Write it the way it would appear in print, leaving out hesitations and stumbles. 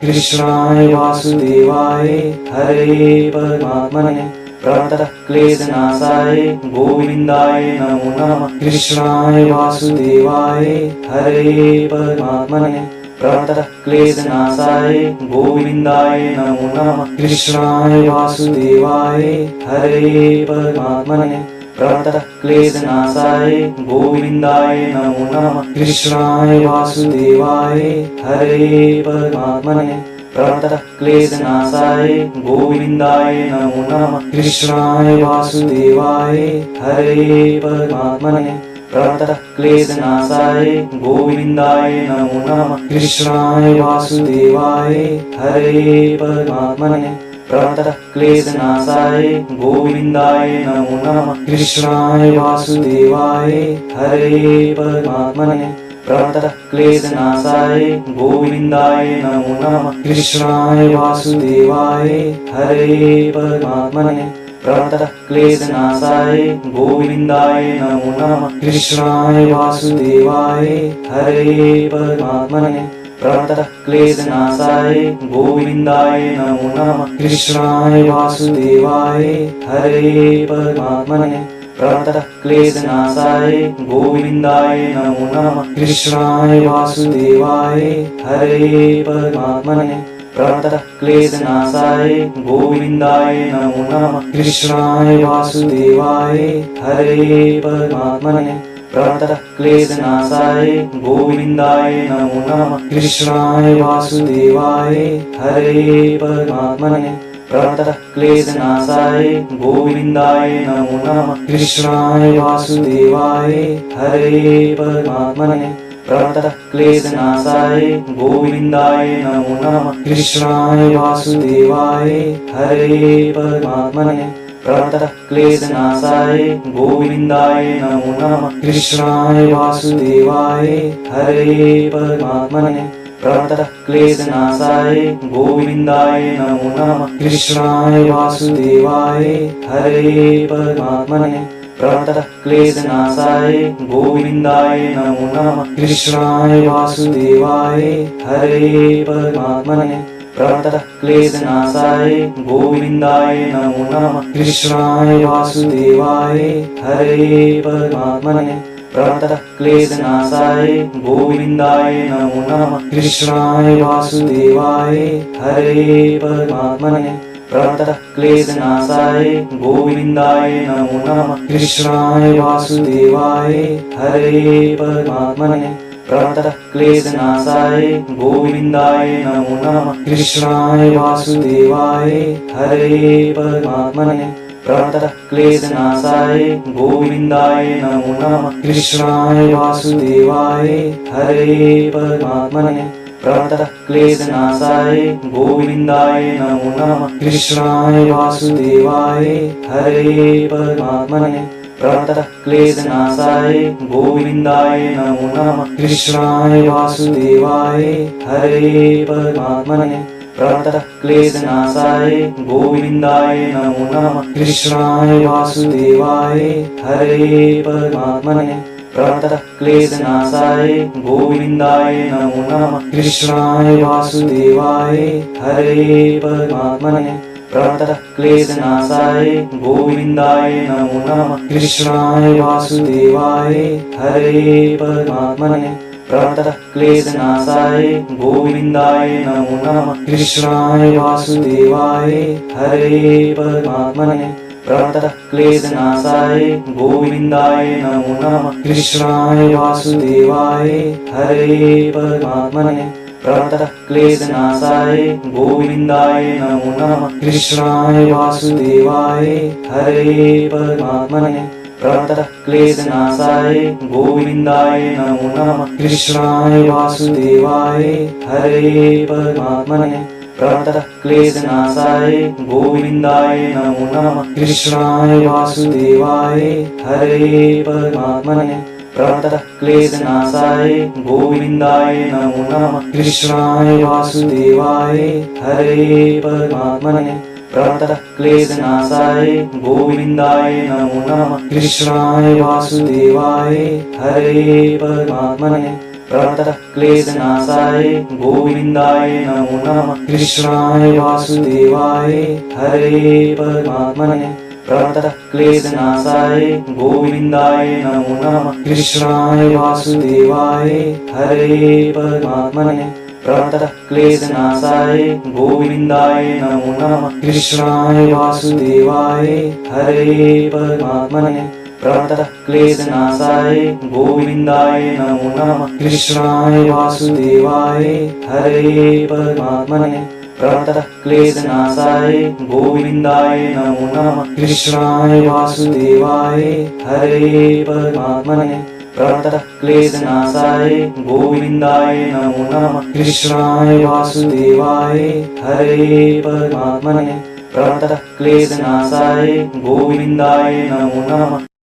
कृष्णाय वासुदेवाय हरे परमात्मने प्रणतः क्लेशनाशाय गोविन्दाय नमो नमः। कृष्णाय वासुदेवाय हरे परमात्मने प्रणतः क्लेशनाशाय गोविन्दाय नमो नमः। कृष्णाय वासुदेवाय हरे परमात्मने प्रणतः क्लेशनाशाय गोविन्दाय नमो नमः। कृष्णाय वासुदेवाय हरे परमात्मने प्रणतः क्लेशनाशाय गोविन्दाय नमो नमः। कृष्णाय वासुदेवाय हरे परमात्मने प्रणतः क्लेशनाशाय गोविन्दाय नमो नमः। कृष्णाय वासुदेवाय हरे परमात्मने प्रणतः क्लेशनाशाय गोविन्दाय नमो नमः। कृष्णाय वासुदेवाय हरे परमात्मने प्रणतः क्लेशनाशाय गोविन्दाय नमो नमः। कृष्णाय वासुदेवाय हरे परमात्मने प्रणतः क्लेशनाशाय गोविन्दाय नमो नमः। कृष्णाय वासुदेवाय हरे परमात्मने प्रणतः क्लेशनाशाय गोविन्दाय नमो नमः। कृष्णाय वासुदेवाय हरे परमात्मने प्रणतः क्लेशनाशाय गोविन्दाय नमो नमः। कृष्णाय वासुदेवाय हरे परमात्मने प्रणतः क्लेशनाशाय गोविन्दाय नमो नमः। कृष्णाय वासुदेवाय हरे परमात्मने प्रणतः क्लेशनाशाय गोविन्दाय नमो नमः। कृष्णाय वासुदेवाय हरे परमात्मने प्रणतः क्लेशनाशाय गोविन्दाय नमो नमः। कृष्णाय वासुदेवाय हरे परमात्मने प्रणतः क्लेशनाशाय गोविन्दाय नमो नमः। कृष्णाय वासुदेवाय हरे परमात्मने प्रणतः क्लेशनाशाय गोविन्दाय नमो नमः। कृष्णाय वासुदेवाय हरे परमात्मने प्रणतः क्लेशनाशाय गोविन्दाय नमो नमः। कृष्णाय वासुदेवाय हरे परमात्मने प्रणतः क्लेशनाशाय गोविन्दाय नमो नमः। कृष्णाय वासुदेवाय हरे परमात्मने प्रणतः क्लेशनाशाय गोविन्दाय नमो नमः। कृष्णाय वासुदेवाय हरे परमात्मने प्रणतः क्लेशनाशाय गोविन्दाय नमो नमः। कृष्णाय वासुदेवाय हरे परमात्मने प्रणतः क्लेशनाशाय गोविन्दाय नमो नमः। कृष्णाय वासुदेवाय हरे परमात्मने प्रणतः क्लेशनाशाय गोविन्दाय नमो नमः। कृष्णाय वासुदेवाय हरे परमात्मने प्रणतः क्लेशनाशाय गोविन्दाय नमो नमः। कृष्णाय वासुदेवाय हरे परमात्मने प्रणतः क्लेशनाशाय गोविन्दाय नमो नमः। कृष्णाय वासुदेवाय हरे परमात्मने प्रणतः क्लेशनाशाय गोविन्दाय नमो नमः। कृष्णाय वासुदेवाय हरे परमात्मने प्रणतः क्लेशनाशाय गोविन्दाय नमो नमः। कृष्णाय वासुदेवाय हरे परमात्मने प्रणतः क्लेशनाशाय गोविन्दाय नमो नमः। कृष्णाय वासुदेवाय हरे परमात्मने प्रणतः क्लेशनाशाय गोविन्दाय नमो नमः। कृष्णाय वासुदेवाय हरे परमात्मने प्रणतः क्लेशनाशाय गोविन्दाय नमो नमः। कृष्णाय वासुदेवाय हरे परमात्मने प्रणतः क्लेशनाशाय गोविन्दाय नमो नमः। कृष्णाय वासुदेवाय हरे परमात्मने प्रणतः क्लेशनाशाय गोविन्दाय नमो नमः। कृष्णाय वासुदेवाय हरे परमात्मने प्रणतः क्लेशनाशाय गोविन्दाय नमो नमः। कृष्णाय वासुदेवाय हरे परमात्मने प्रणतः क्लेशनाशाय गोविन्दाय नमो नमः। कृष्णाय वासुदेवाय हरे परमात्मने प्रणतः क्लेशनाशाय गोविन्दाय नमो नमः। कृष्णाय वासुदेवाय हरे परमात्मने प्रणतः क्लेशनाशाय गोविन्दाय नमो नमः। कृष्णाय वासुदेवाय हरे परमात्मने प्रणतः क्लेशनाशाय गोविन्दाय नमो नमः। कृष्णाय वासुदेवाय हरे परमात्मने प्रणतः क्लेशनाशाय गोविन्दाय नमो नमः। कृष्णाय वासुदेवाय हरे परमात्मने प्रणतः क्लेशनाशाय गोविन्दाय नमो नमः। कृष्णाय वासुदेवाय हरे परमात्मने प्रणतः क्लेशनाशाय गोविन्दाय नमो नमः। कृष्णाय वासुदेवाय हरे परमात्मने प्रणतः क्लेशनाशाय गोविन्दाय नमो नमः। कृष्णाय वासुदेवाय हरे परमात्मने प्रणतः क्लेशनाशाय गोविन्दाय नमो नमः। कृष्णाय वासुदेवाय हरे परमात्मने प्रणतः क्लेशनाशाय गोविन्दाय नमो नमः।